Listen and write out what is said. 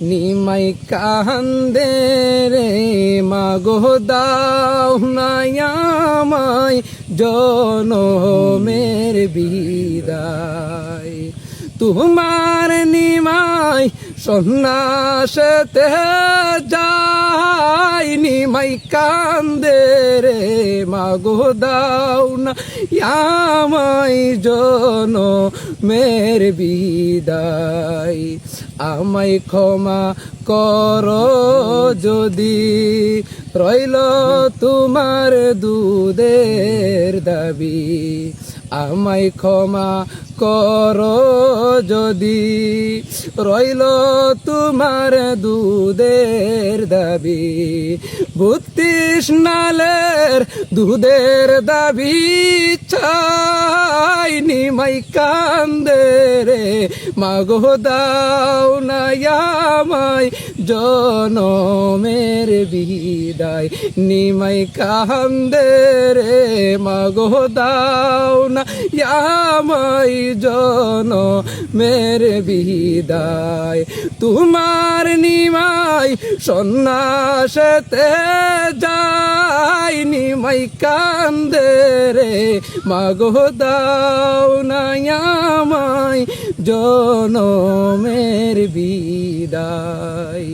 নিমাই কান্দে রে মাগো দাও নাই আমায় জনমের বিদায়। তোমার নিমাই সন্ন্যাসেতে যাই, নিমাই কান্দে রে মাগো দাও না আমায় জনমের বিদায়। আমায় ক্ষমা করো যদি রইল তোমার দুধের দাবি। আমায় ক্ষমা করো যদি রইল তোমার দুধের দাবি। ৩২ নালের দুধের দাবি চাই, নিমাই কান্দে রে মাগো দাও না আমায় জনমের বিদায়। নিমাই কান্দে রে মাগো দাও না আমায় জনমের বিদায়। তোমার নিমাই সন্ন্যাসেতে যাই, নিমাই কান্দে রে মাগো দাও না আমায় জনমের বিদায়।